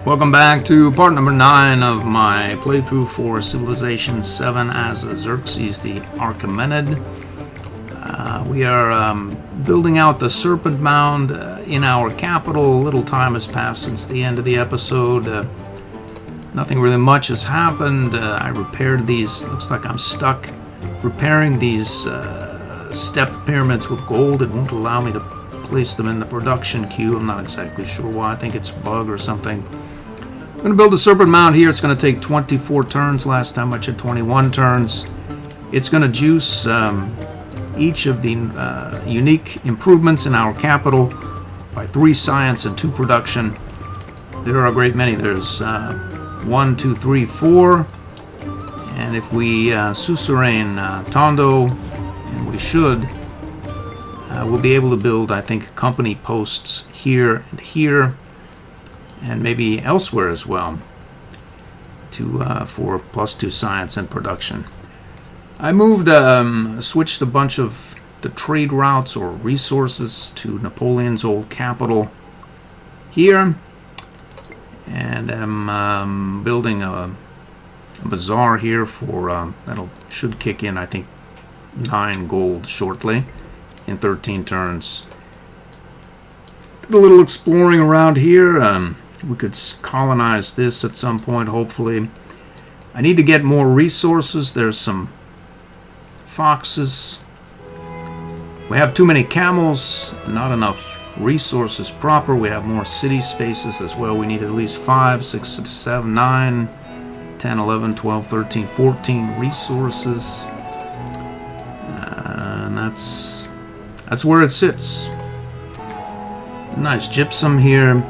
Welcome back to part number 9 of my playthrough for Civilization 7 as Xerces the Achaemenid. We are building out the Serpent Mound in our capital. A little time has passed since the end of the episode. Nothing really much has happened. I repaired these. Looks like I'm stuck repairing these step pyramids with gold. It won't allow me to place them in the production queue. I'm not exactly sure why. I think it's a bug or something. I'm going to build a Serpent Mound here. It's going to take 24 turns. Last time I took 21 turns. It's going to juice each of the unique improvements in our capital by 3 science and 2 production. There are a great many. There's 1, 2, 3, 4. And if we suzerain Tondo, and we should, we'll be able to build, I think, company posts here and here, and maybe elsewhere as well, for +2 science and production. I switched a bunch of the trade routes or resources to Napoleon's old capital here, and I'm building a bazaar here for should kick in, I think, 9 gold shortly in 13 turns. Did a little exploring around here. We could colonize this at some point, hopefully. I need to get more resources. There's some foxes. We have too many camels, not enough resources proper. We have more city spaces as well. We need at least 5, 6, 7, 9, 10, 11, 12, 13, 14 resources. And that's where it sits. Nice gypsum here.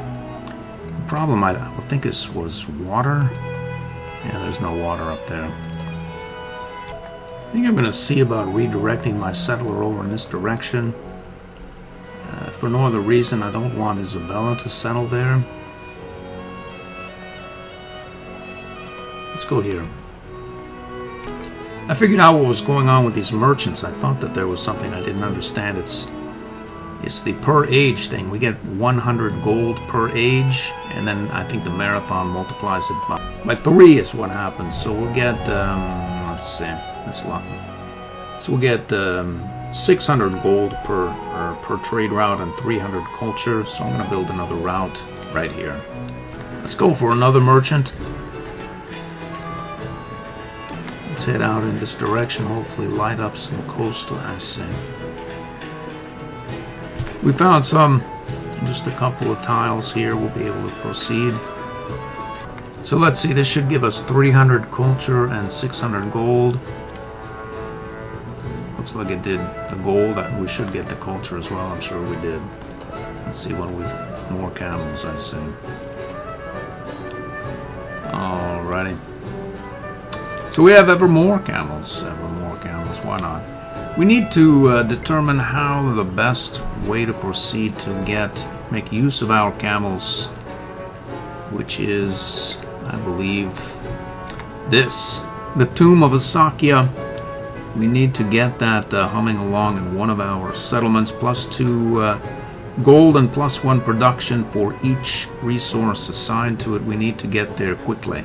The problem I think was water. Yeah, there's no water up there. I think I'm going to see about redirecting my settler over in this direction. For no other reason, I don't want Isabella to settle there. Let's go here. I figured out what was going on with these merchants. I thought that there was something I didn't understand. It's the per age thing. We get 100 gold per age, and then I think the marathon multiplies it by 3 is what happens. So we'll get, let's see, that's a lot. So we'll get 600 gold per trade route and 300 culture. So I'm going to build another route right here. Let's go for another merchant. Let's head out in this direction, hopefully light up some coastal. I see. We found just a couple of tiles here. We'll be able to proceed. So let's see, this should give us 300 culture and 600 gold. Looks like it did the gold. We should get the culture as well. I'm sure we did. Let's see what more camels, I see. Alrighty. So we have ever more camels. Why not? We need to determine how the best way to proceed to make use of our camels, which is, I believe, this. The Tomb of Asakya. We need to get that humming along in one of our settlements, +2 gold and +1 production for each resource assigned to it. We need to get there quickly,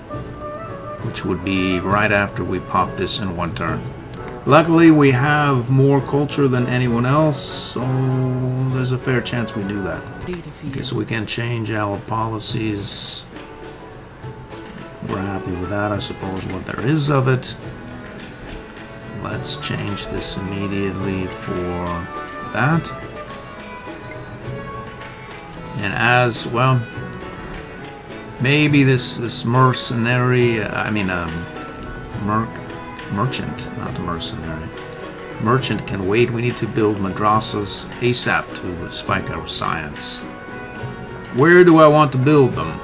which would be right after we pop this in 1 turn. Luckily, we have more culture than anyone else, so there's a fair chance we do that. Okay, so we can change our policies. We're happy with that, I suppose, what there is of it. Let's change this immediately for that. And as well, maybe this mercenary, merchant, not a mercenary. Merchant can wait. We need to build madrasas ASAP to spike our science. Where do I want to build them?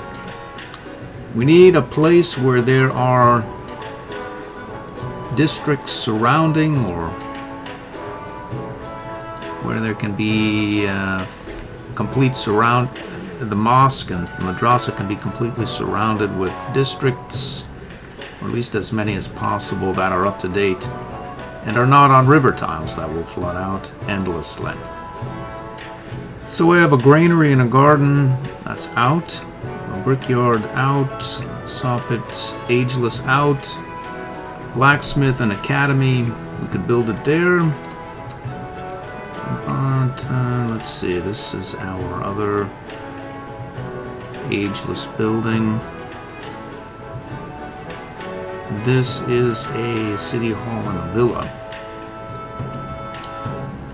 We need a place where there are districts surrounding, or where there can be complete surround. The mosque and the madrasa can be completely surrounded with districts, or at least as many as possible that are up to date and are not on river tiles that will flood out endlessly. So we have a granary and a garden that's out. We'll Brickyard out. Soppit Ageless out. Blacksmith and Academy. We could build it there. But let's see. This is our other Ageless building. This is a city hall and a villa.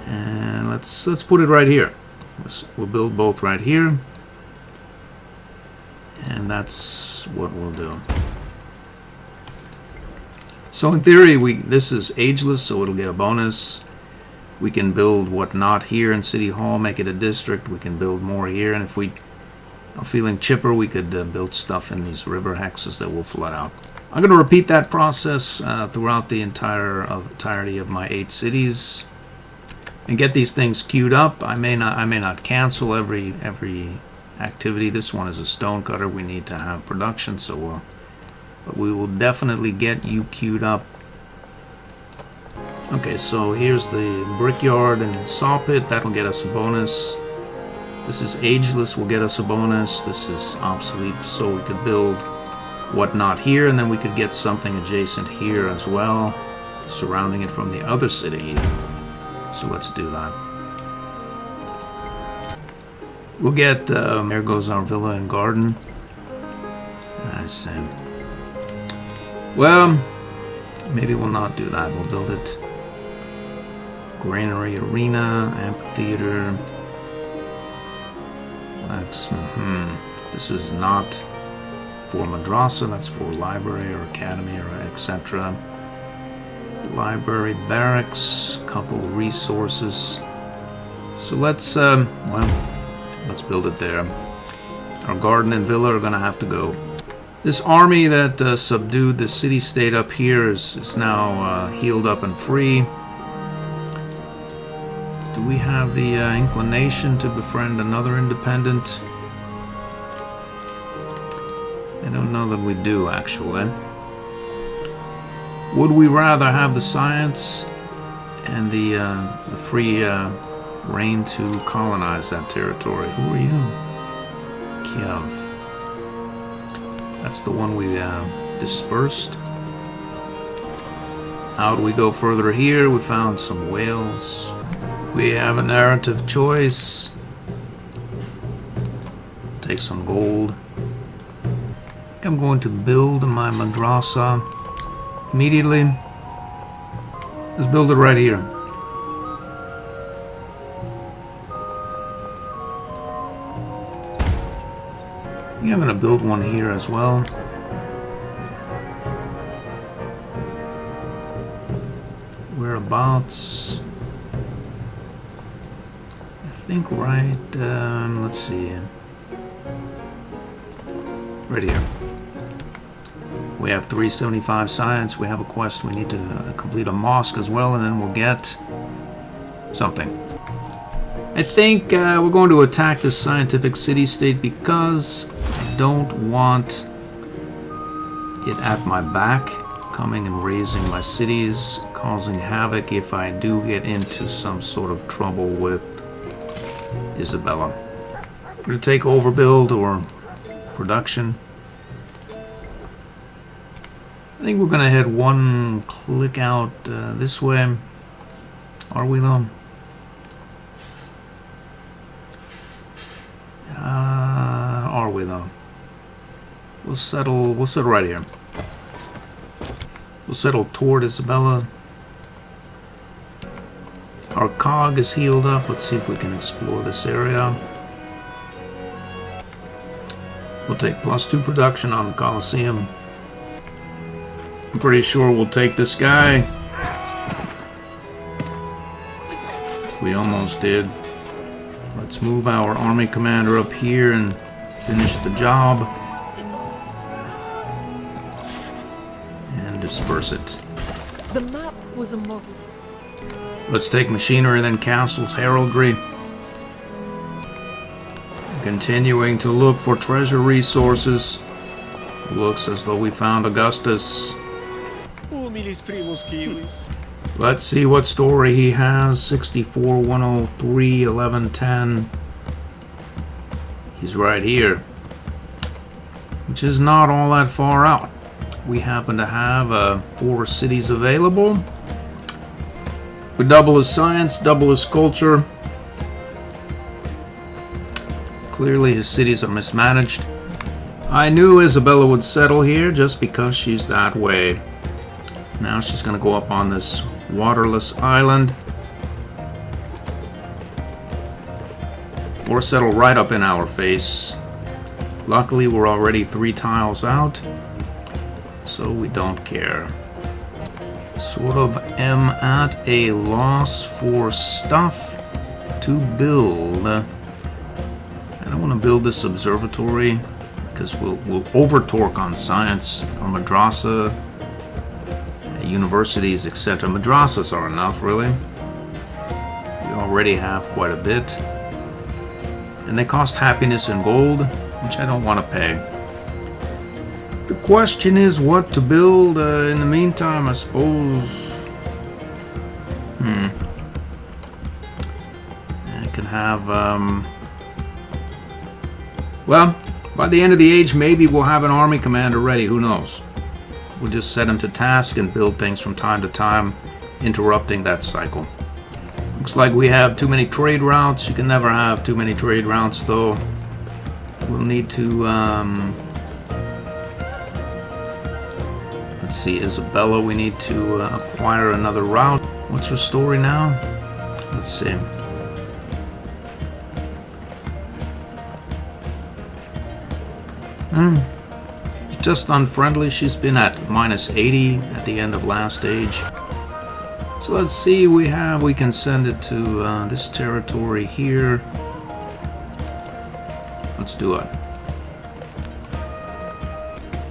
And let's put it right here. We'll build both right here. And that's what we'll do. So in theory, this is ageless, so it'll get a bonus. We can build whatnot here in City Hall, make it a district. We can build more here, and if we are feeling chipper, we could build stuff in these river hexes that will flood out. I'm going to repeat that process throughout the entirety of my 8 cities, and get these things queued up. I may not cancel every activity. This one is a stonecutter. We need to have production, so but we will definitely get you queued up. Okay, so here's the Brickyard and Sawpit. That'll get us a bonus. This is Ageless, will get us a bonus. This is obsolete, so we could build whatnot here, and then we could get something adjacent here as well, surrounding it from the other city. So let's do that. We'll get, there goes our villa and garden. I see. Well, maybe we'll not do that. We'll build it. Granary Arena, Amphitheater. This is not for madrasa, that's for library or academy or etc. Library, barracks, couple resources. So let's let's build it there. Our garden and villa are gonna have to go. This army that subdued the city-state up here is now healed up and free. Do we have the inclination to befriend another independent? I don't know that we do, actually. Would we rather have the science and the free reign to colonize that territory? Who are you? Kiev. That's the one we dispersed. Out we go further here. We found some whales. We have a narrative choice. Take some gold. I think I'm going to build my madrasa immediately. Let's build it right here. I think I'm going to build one here as well. Whereabouts? I think right, let's see. Right here. We have 375 science. We have a quest. We need to complete a mosque as well, and then we'll get something. I think we're going to attack this scientific city-state because I don't want it at my back, coming and raising my cities, causing havoc if I do get into some sort of trouble with Isabella. We're going to take overbuild or production. I think we're going to head one click out this way. Are we though? Are we though? We'll settle right here. We'll settle toward Isabella. Our cog is healed up. Let's see if we can explore this area. We'll take +2 production on the Colosseum. I'm pretty sure we'll take this guy. We almost did. Let's move our army commander up here and finish the job. And disperse it. The map was a model. Let's take machinery, then castles, heraldry. Continuing to look for treasure resources. Looks as though we found Augustus. Let's see what story he has. 64, 103, 1110. He's right here. which is not all that far out. We happen to have 4 cities available. We double his science, double his culture. Clearly his cities are mismanaged. I knew Isabella would settle here just because she's that way. Now she's going to go up on this waterless island. Or settle right up in our face. Luckily we're already 3 tiles out, so we don't care. Sort of am at a loss for stuff to build. I don't want to build this observatory because we'll over torque on science, on madrasa, universities, etc. Madrasas are enough, really. We already have quite a bit. And they cost happiness and gold, which I don't want to pay. The question is what to build in the meantime, I suppose. I can have, well, by the end of the age, maybe we'll have an army commander ready, who knows? We'll just set him to task and build things from time to time, interrupting that cycle. Looks like we have too many trade routes. You can never have too many trade routes, though. We'll need to, let's see, Isabella, we need to acquire another route. What's her story now? Let's see. Just unfriendly. She's been at -80 at the end of last stage. So let's see, we can send it to this territory here. Let's do it.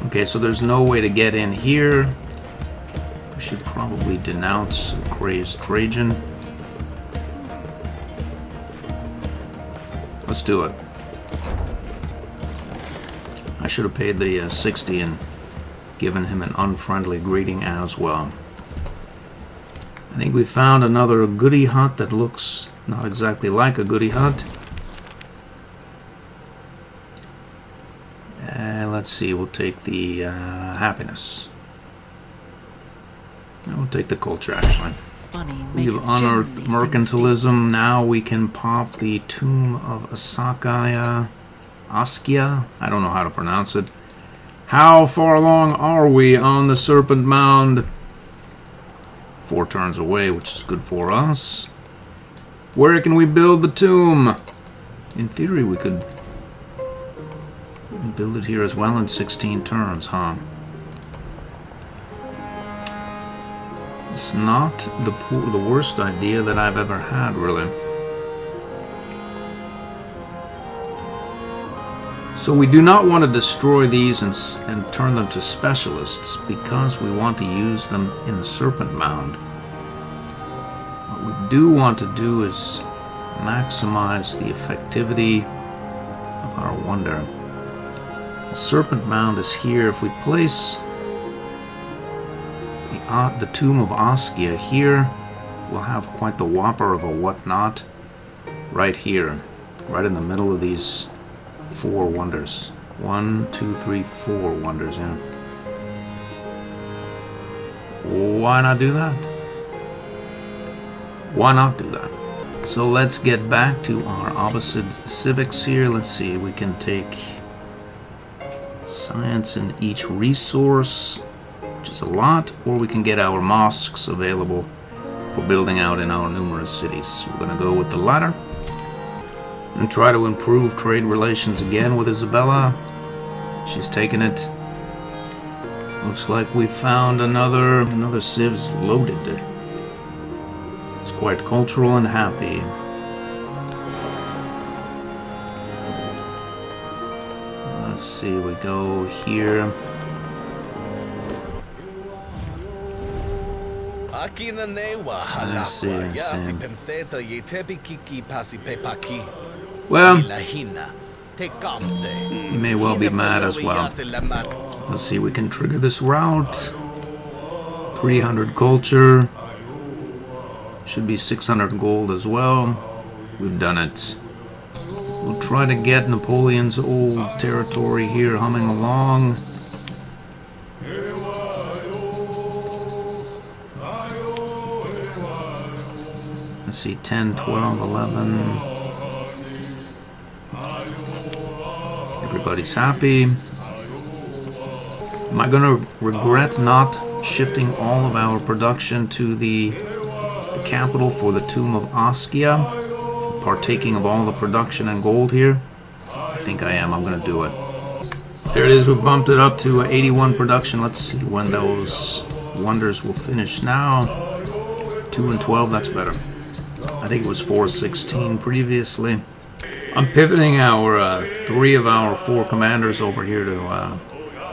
Okay, so there's no way to get in here. We should probably denounce a crazed Trajan. Let's do it. I should have paid the 60 and given him an unfriendly greeting as well. I think we found another goody hut that looks not exactly like a goody hut. Let's see, we'll take the happiness. We'll take the culture, actually. We've unearthed mercantilism. Now we can pop the tomb of Askia. I don't know how to pronounce it. How far along are we on the Serpent Mound? 4 turns away, which is good for us. Where can we build the tomb? In theory, we could build it here as well in 16 turns, huh? It's not the worst idea that I've ever had, really. So we do not want to destroy these and turn them to specialists because we want to use them in the Serpent Mound. What we do want to do is maximize the effectivity of our wonder. The Serpent Mound is here. If we place the tomb of Askia here, we'll have quite the whopper of a whatnot right here, right in the middle of these 4 wonders. 1, 2, 3, 4 wonders, yeah. Why not do that? Why not do that? So let's get back to our Abbasids civics here. Let's see, we can take science in each resource, which is a lot, or we can get our mosques available for building out in our numerous cities. We're going to go with the latter and try to improve trade relations again with Isabella. She's taken it. Looks like we found another civ's loaded. It's quite cultural and happy. Let's see, we go here. I see. Well, you may well be mad as well. Let's see, we can trigger this route. 300 culture. Should be 600 gold as well. We've done it. We'll try to get Napoleon's old territory here humming along. Let's see, 10, 12, 11. Everybody's happy. Am I gonna regret not shifting all of our production to the capital for the Tomb of Oskia? Partaking of all the production and gold here? I think I am. I'm gonna do it. There it is. We bumped it up to 81 production. Let's see when those wonders will finish now. 2 and 12, that's better. I think it was 416 previously. I'm pivoting our 3 of our 4 commanders over here to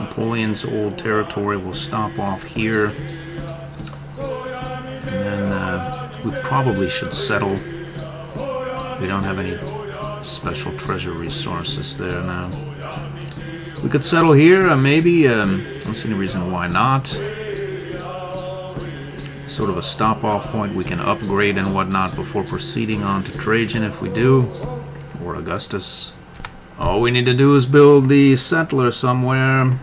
Napoleon's old territory. We'll stop off here. And then we probably should settle. We don't have any special treasure resources there now. We could settle here, maybe. I don't see any reason why not. Sort of a stop-off point we can upgrade and whatnot before proceeding on to Trajan if we do. Or Augustus. All we need to do is build the settler somewhere,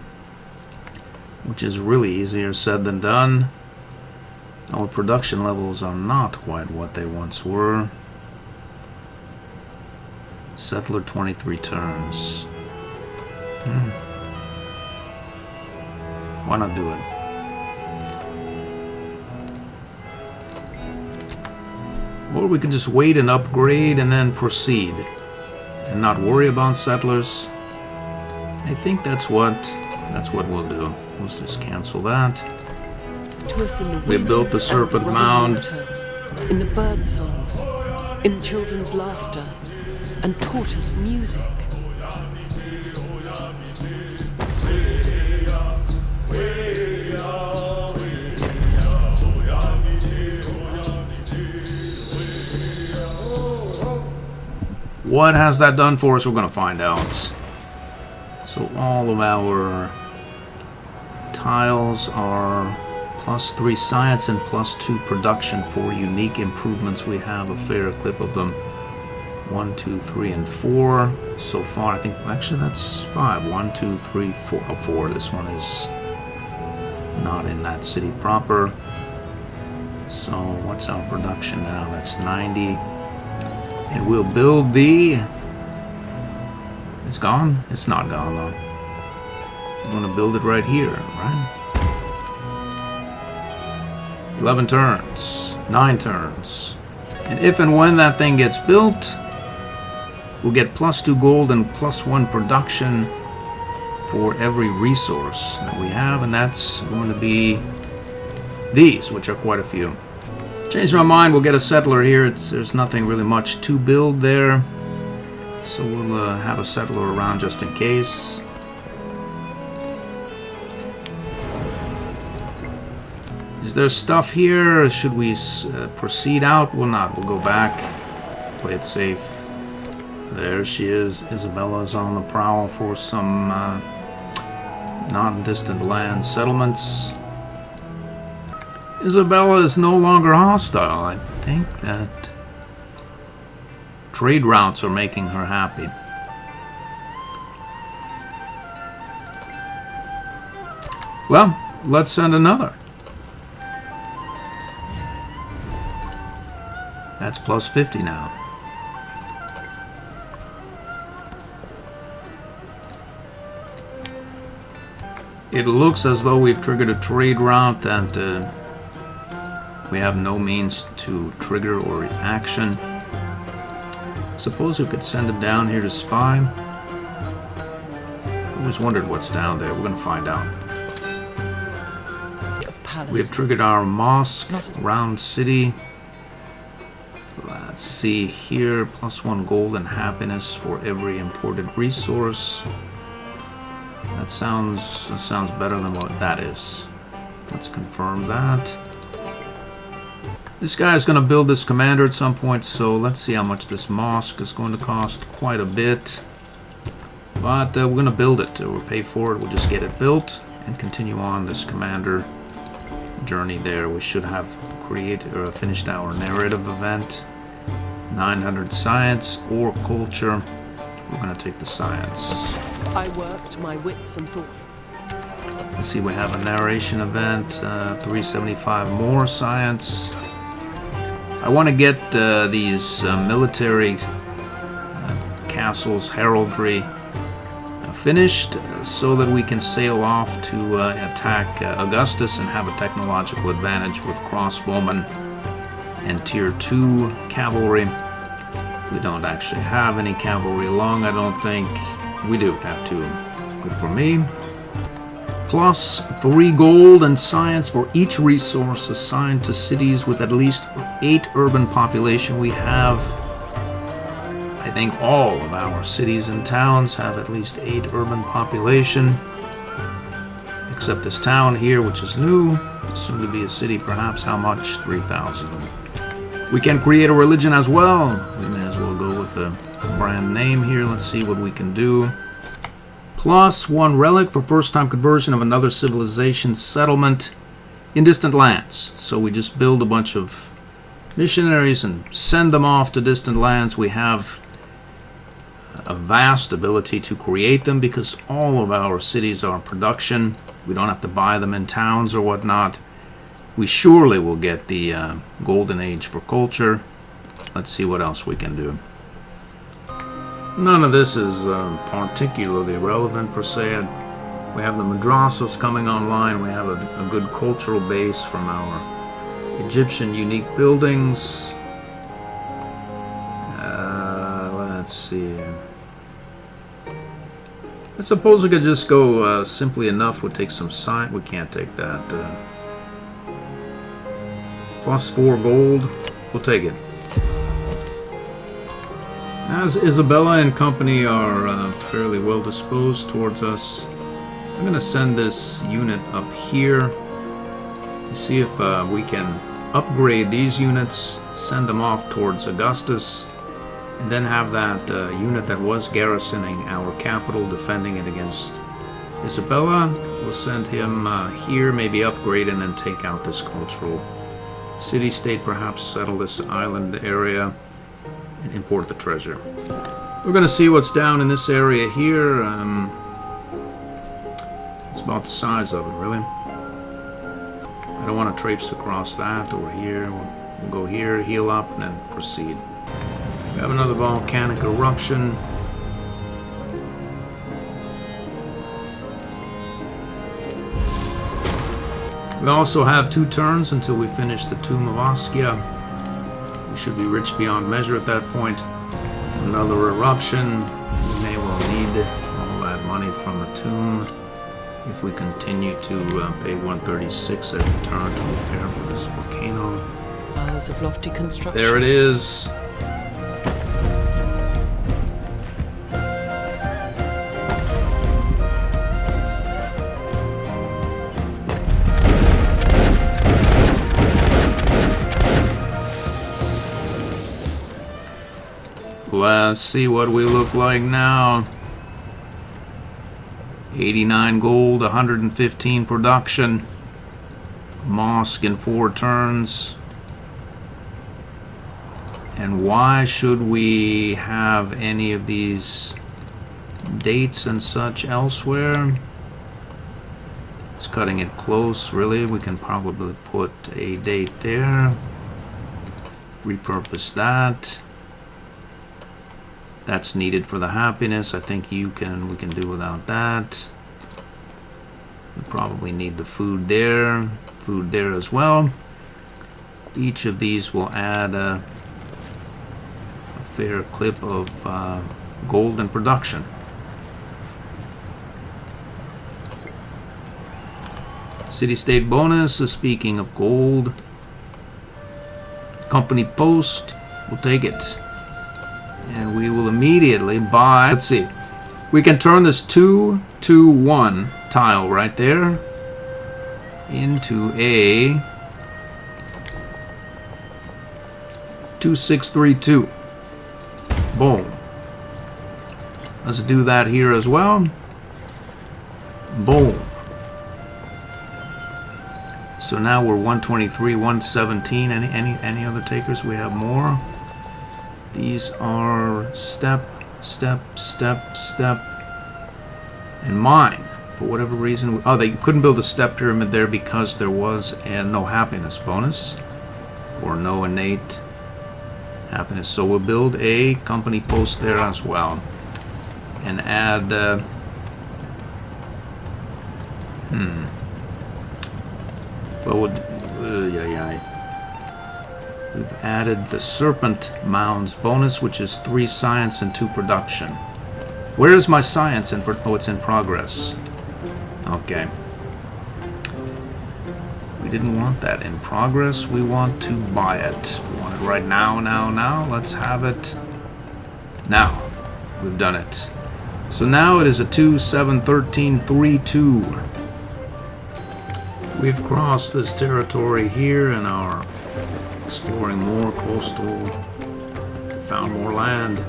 which is really easier said than done. Our production levels are not quite what they once were. Settler 23 turns. Why not do it? Or we can just wait and upgrade and then proceed and not worry about settlers. I think that's what we'll do. Let's just cancel that. To us in the We wind built the and serpent running mound. water, in the bird songs, in children's laughter, and taught us music. What has that done for us? We're going to find out. So all of our tiles are +3 science and +2 production for unique improvements. We have a fair clip of them. 1, 2, 3, and 4 so far. I think actually that's 5. 1, 2, 3, 4. Oh, 4. This one is not in that city proper. So what's our production now? That's 90. And we'll build the... It's gone? It's not gone though. I'm going to build it right here, right? 11 turns. 9 turns. And if and when that thing gets built, we'll get +2 gold and +1 production for every resource that we have. And that's going to be these, which are quite a few. Changed my mind, we'll get a settler here. There's nothing really much to build there. So we'll have a settler around just in case. Is there stuff here? Should we proceed out? We'll not. We'll go back. Play it safe. There she is. Isabella's on the prowl for some non-distant land settlements. Isabella is no longer hostile. I think that trade routes are making her happy. Well, let's send another. That's +50 now. It looks as though we've triggered a trade route that we have no means to trigger or action. Suppose we could send it down here to spy. I always wondered what's down there. We're going to find out. We have triggered our mosque around city. Let's see here. +1 gold and happiness for every imported resource. That sounds better than what that is. Let's confirm that. This guy is going to build this commander at some point, so let's see how much this mosque is going to cost. Quite a bit. But we're going to build it. We'll pay for it. We'll just get it built and continue on this commander journey there. We should have finished our narrative event. 900 science or culture. We're going to take the science. I worked my wits and thought. Let's see, we have a narration event, 375 more science. I want to get these military castles, heraldry, finished so that we can sail off to attack Augustus and have a technological advantage with crossbowmen and tier 2 cavalry. We don't actually have any cavalry along, I don't think. We do have 2. Good for me. Plus 3 gold and science for each resource assigned to cities with at least 8 urban population. We have, I think all of our cities and towns have at least 8 urban population. Except this town here, which is new, soon to be a city perhaps. How much? 3,000. We can create a religion as well. We may as well go with the brand name here. Let's see what we can do. Plus 1 relic for first-time conversion of another civilization settlement in distant lands. So we just build a bunch of missionaries and send them off to distant lands. We have a vast ability to create them because all of our cities are production. We don't have to buy them in towns or whatnot. We surely will get the golden age for culture. Let's see what else we can do. None of this is particularly relevant per se. We have the madrasas coming online. We have a good cultural base from our Egyptian unique buildings. Let's see. I suppose we could just go simply enough. We'll take some science. We can't take that. Plus 4 gold. We'll take it. As Isabella and company are fairly well disposed towards us, I'm going to send this unit up here to see if we can upgrade these units, send them off towards Augustus, and then have that unit that was garrisoning our capital, defending it against Isabella. We'll send him here, maybe upgrade, and then take out this cultural city-state, perhaps settle this island area, and import the treasure. We're going to see what's down in this area here. It's about the size of it, really. I don't want to traipse across that or here. We'll go here, heal up, and then proceed. We have another volcanic eruption. We also have 2 turns until we finish the Tomb of Oskia. We should be rich beyond measure at that point. Another eruption. We may well need all that money from the tomb if we continue to pay 136 every turn to prepare for this volcano. Hours of lofty construction. There it is. Let's see what we look like now. 89 gold, 115 production. Mosque in 4 turns. And why should we have any of these dates and such elsewhere? It's cutting it close, really. We can probably put a date there. Repurpose that. That's needed for the happiness. I think we can do without that. We probably need the food there as well. Each of these will add a fair clip of gold and production. City-state bonus, speaking of gold. Company post, we'll take it. And we will immediately buy, let's see, we can turn this 2-2-1 tile right there into a 2632. Boom. Let's do that here as well. Boom. So now we're 123, 117. Any other takers? We have more. These are step Step, step, step. And mine. For whatever reason. Oh, they couldn't build a step pyramid there because there was a no happiness bonus. Or no innate happiness. So we'll build a company post there as well. And add... Well, we've added the Serpent Mounds bonus, which is 3 science and 2 production. Where is my science? Oh, it's in progress. Okay. We didn't want that in progress. We want to buy it. We want it right now, now. Let's have it now. We've done it. So now it is a 2, 7, 13, 3, 2. We've crossed this territory here and are exploring more coastal. Found more land.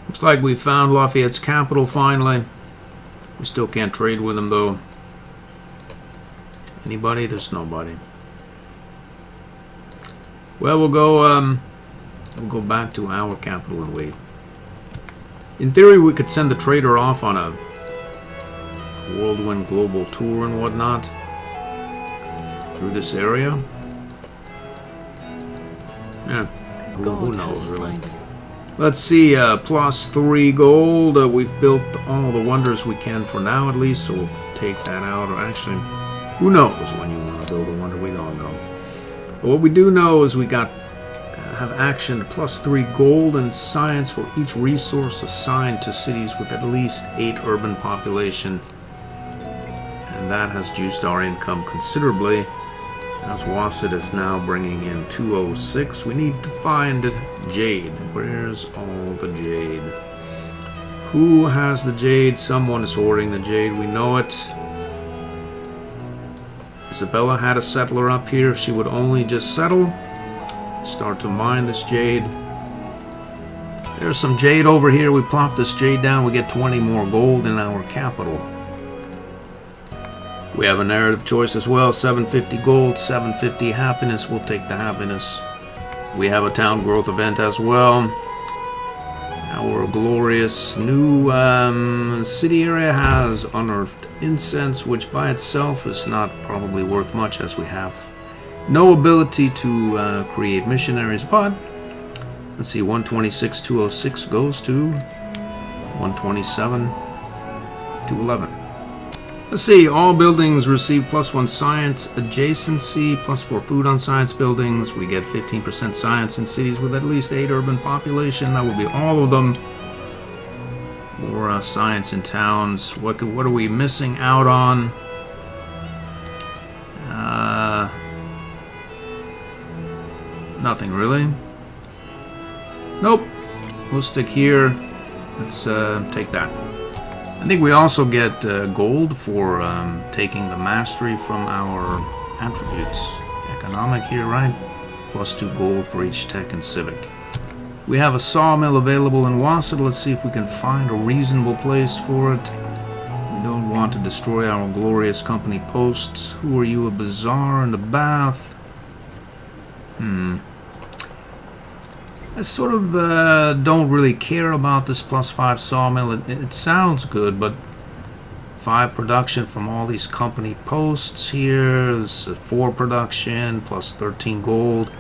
Looks like we found Lafayette's capital finally. We still can't trade with him though. Anybody? There's nobody. Well, we'll go back to our capital and wait. In theory, we could send the trader off on a whirlwind global tour and whatnot through this area. Yeah, who knows really. Let's see, +3 gold. We've built all the wonders we can for now at least, so we'll take that out. Or actually, who knows when you want to build a wonder, we don't know. But what we do know is we have action +3 gold and science for each resource assigned to cities with at least 8 urban population. And that has juiced our income considerably. As VII is now bringing in 206. We need to find jade. Where's all the jade? Who has the jade? Someone is hoarding the jade. We know it. Isabella had a settler up here. If she would only just settle. Start to mine this jade. There's some jade over here. We plop this jade down. We get 20 more gold in our capital. We have a narrative choice as well. 750 gold, 750 happiness. We'll take the happiness. We have a town growth event as well. Our glorious new city area has unearthed incense, which by itself is not probably worth much as we have no ability to create missionaries. But let's see, 126, 206 goes to 127, 211. Let's see, all buildings receive +1 science adjacency, +4 food on science buildings. We get 15% science in cities with at least 8 urban population. That will be all of them. More science in towns. What are we missing out on? Nothing really. Nope. We'll stick here. Let's take that. I think we also get gold for taking the mastery from our attributes. Economic here, right? +2 gold for each tech and civic. We have a sawmill available in VII. Let's see if we can find a reasonable place for it. We don't want to destroy our glorious company posts. Who are you? A bazaar and a bath? I sort of don't really care about this +5 sawmill. It sounds good, but 5 production from all these company posts here. This is 4 production +13 gold.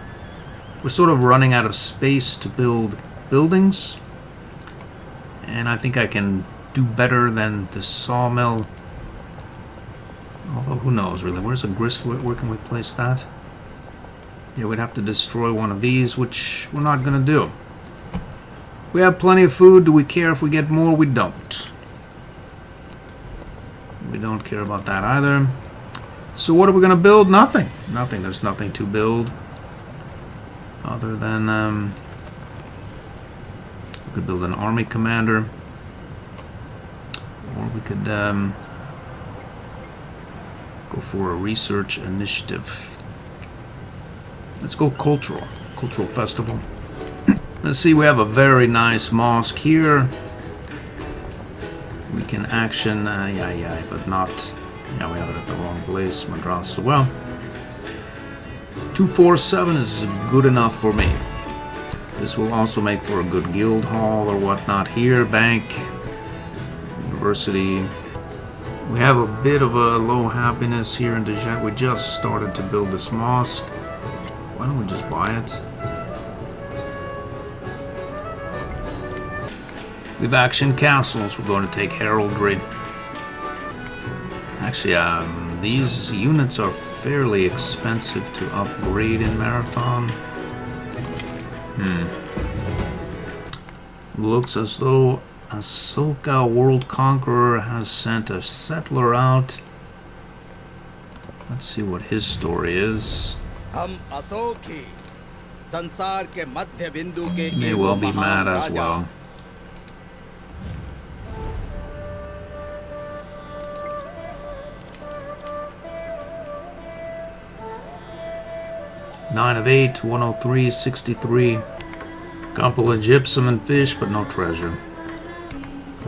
We're sort of running out of space to build buildings. And I think I can do better than the sawmill. Although, who knows really. Where's a grist? Where can we place that? Yeah, we'd have to destroy one of these, which we're not going to do. We have plenty of food. Do we care if we get more? We don't. We don't care about that either. So what are we going to build? Nothing. Nothing. There's nothing to build. Other than... we could build an army commander. Or we could go for a research initiative. Let's go cultural festival. Let's see, we have a very nice mosque here. We can action, but not, yeah, we have it at the wrong place, madrasa. Well, 247 is good enough for me. This will also make for a good guild hall or whatnot here. Bank, university. We have a bit of a low happiness here in Dejet. We just started to build this mosque. Why don't we just buy it? We have action castles. We're going to take heraldry. Actually, these units are fairly expensive to upgrade in Marathon. Looks as though Ahsoka World Conqueror has sent a settler out. Let's see what his story is. He may well be mad as well. Nine of 8, 103, 63. Couple of gypsum and fish, but no treasure.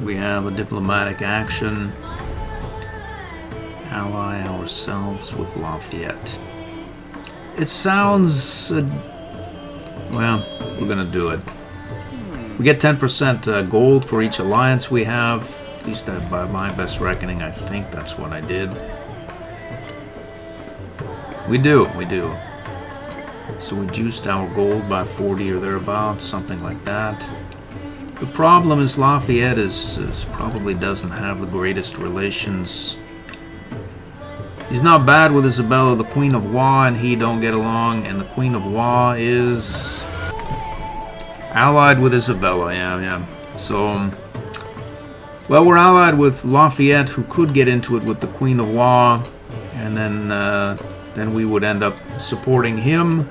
We have a diplomatic action. Ally ourselves with Lafayette. It sounds... well, we're gonna do it. We get 10% gold for each alliance we have. At least by my best reckoning, I think that's what I did. We do. So we juiced our gold by 40 or thereabouts, something like that. The problem is Lafayette probably doesn't have the greatest relations. He's not bad with Isabella, the Queen of Wa, and he don't get along, and the Queen of Wa is allied with Isabella, yeah. So, well, we're allied with Lafayette, who could get into it with the Queen of Wa, and then we would end up supporting him,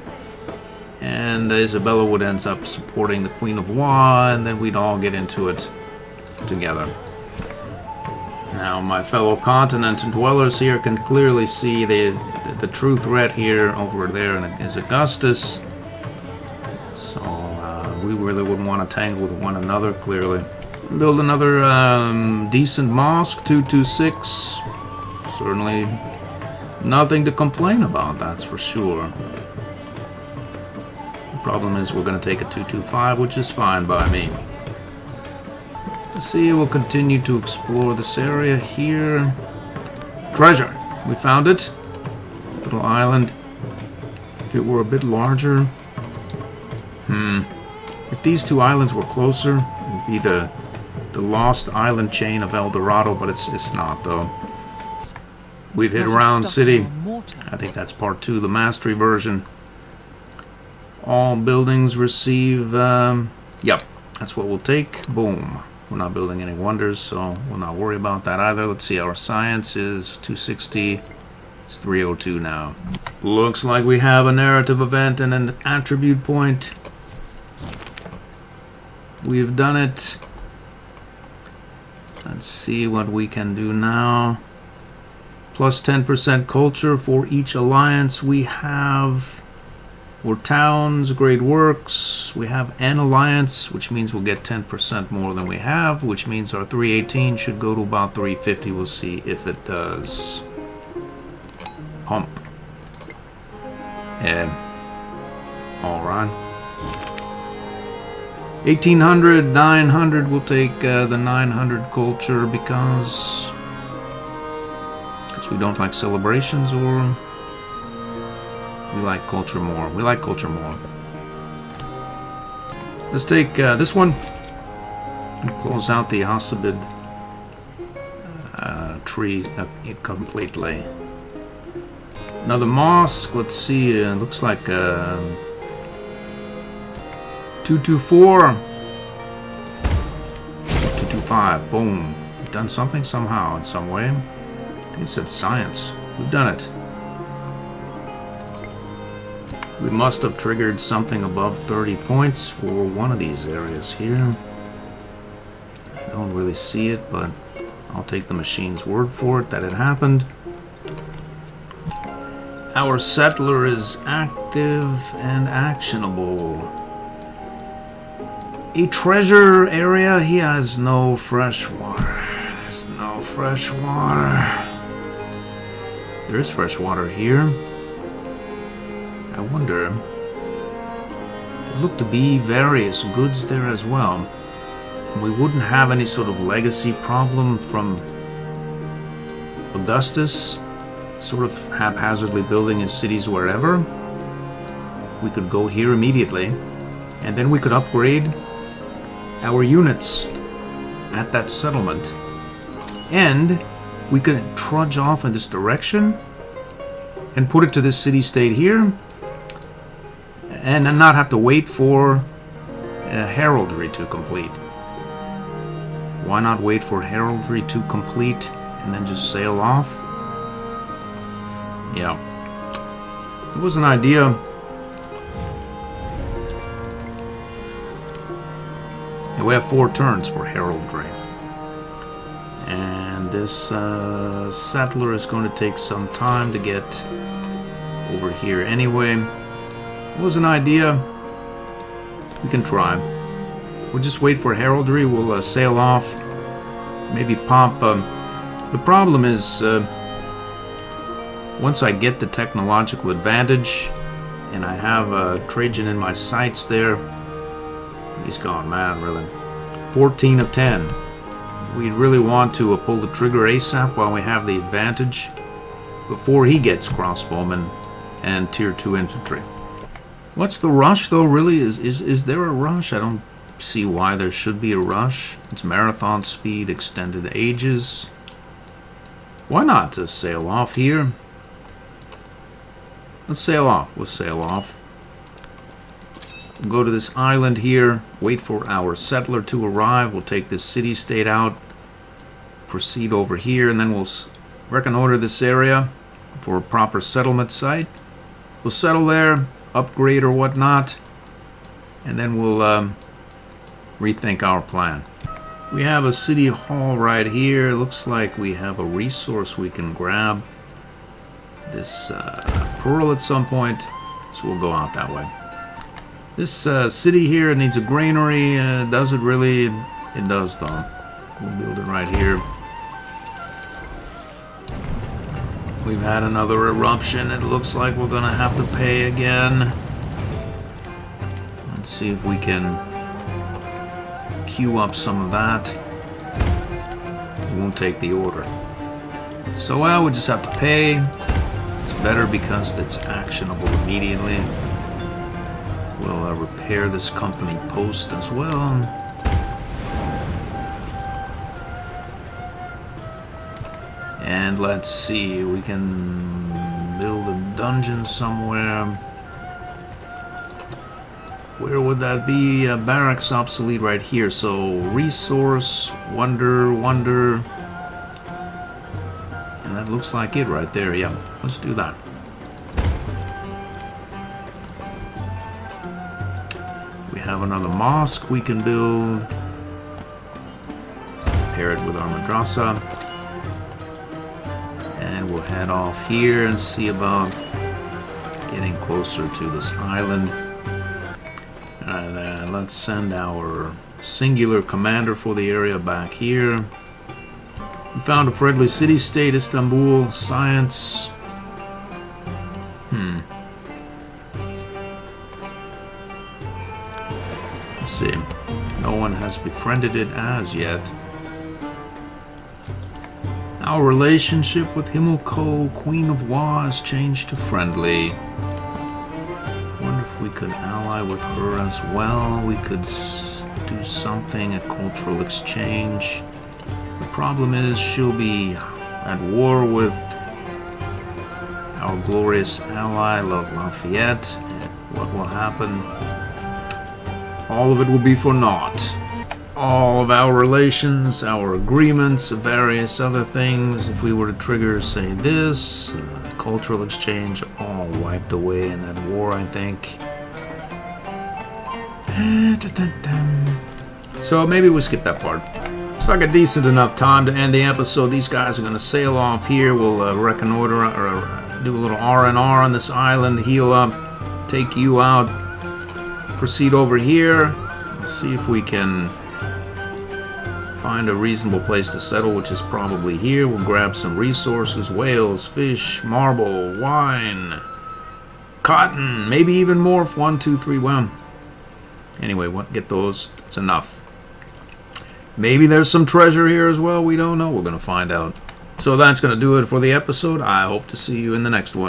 and Isabella would end up supporting the Queen of Wa, and then we'd all get into it together. Now, my fellow continent dwellers here can clearly see the true threat here over there is Augustus. So, we really wouldn't want to tangle with one another, clearly. Build another decent mosque, 226. Certainly nothing to complain about, that's for sure. The problem is we're going to take a 225, which is fine by me. Let's see, we'll continue to explore this area here. Treasure! We found it. Little island. If it were a bit larger... If these two islands were closer, it would be the lost island chain of El Dorado, but it's not, though. We've hit Round City. I think that's part 2, the mastery version. All buildings receive... yep, that's what we'll take. Boom. We're not building any wonders, so we'll not worry about that either. Let's see, our science is 260. It's 302 now. Looks like we have a narrative event and an attribute point. We've done it. Let's see what we can do now. Plus 10% culture for each alliance we have. We're towns, great works. We have an alliance, which means we'll get 10% more than we have, which means our 318 should go to about 350. We'll see if it does. Pump. Yeah. Alright. 1800, 900. We'll take the 900 culture because we don't like celebrations, or we like culture more. We like culture more. Let's take this one and close out the Abbassid tree completely. Another mosque. Let's see. Looks like 224. 225. Boom. We've done something somehow in some way. I think it said science. We've done it. We must have triggered something above 30 points for one of these areas here. I don't really see it, but I'll take the machine's word for it that it happened. Our settler is active and actionable. A treasure area. He has no fresh water. There's no fresh water. There is fresh water here. I wonder, look to be various goods there as well. We wouldn't have any sort of legacy problem from Augustus sort of haphazardly building his cities wherever. We could go here immediately, and then we could upgrade our units at that settlement. And we could trudge off in this direction and put it to this city-state here, and then not have to wait for heraldry to complete. Why not wait for heraldry to complete and then just sail off? Yeah. It was an idea. And we have 4 turns for heraldry. And this settler is going to take some time to get over here anyway. It was an idea. We can try. We'll just wait for heraldry. We'll sail off. Maybe pop. The problem is, once I get the technological advantage, and I have Trajan in my sights there, he's gone mad, really. 14 of 10. We really want to pull the trigger ASAP while we have the advantage, before he gets crossbowmen and tier 2 infantry. What's the rush, though, really? Is there a rush? I don't see why there should be a rush. It's marathon speed, extended ages. Why not just sail off here? Let's sail off. We'll sail off. We'll go to this island here, wait for our settler to arrive. We'll take this city-state out, proceed over here, and then we'll reconnoiter this area for a proper settlement site. We'll settle there, upgrade or whatnot, and then we'll rethink our plan. We have a city hall right here. Looks like we have a resource we can grab. This pearl at some point, so we'll go out that way. This city here needs a granary. Does it really? It does, though. We'll build it right here. We've had another eruption. It looks like we're gonna have to pay again. Let's see if we can queue up some of that. We won't take the order. So we just have to pay. It's better because it's actionable immediately. We'll repair this company post as well. And let's see, we can build a dungeon somewhere. Where would that be? Barracks obsolete right here. So resource, wonder. And that looks like it right there. Yeah, let's do that. We have another mosque we can build. Pair it with our madrasa. And we'll head off here and see about getting closer to this island. And let's send our singular commander for the area back here. We found a friendly city-state, Istanbul. Science. Let's see. No one has befriended it as yet. Our relationship with Himilco, Queen of Wa, has changed to friendly. Wonder if we could ally with her as well. We could do something, a cultural exchange. The problem is she'll be at war with our glorious ally, Lafayette. What will happen? All of it will be for naught. All of our relations, our agreements, various other things, if we were to trigger, say, this, cultural exchange, all wiped away in that war, I think. So maybe we'll skip that part. It's like a decent enough time to end the episode. These guys are going to sail off here. We'll reconnoiter or do a little R&R on this island, heal up, take you out, proceed over here, let's see if we can find a reasonable place to settle, which is probably here. We'll grab some resources, whales, fish, marble, wine, cotton, maybe even more if 1, 2, 3, well. Anyway, get those. That's enough. Maybe there's some treasure here as well. We don't know. We're going to find out. So that's going to do it for the episode. I hope to see you in the next one.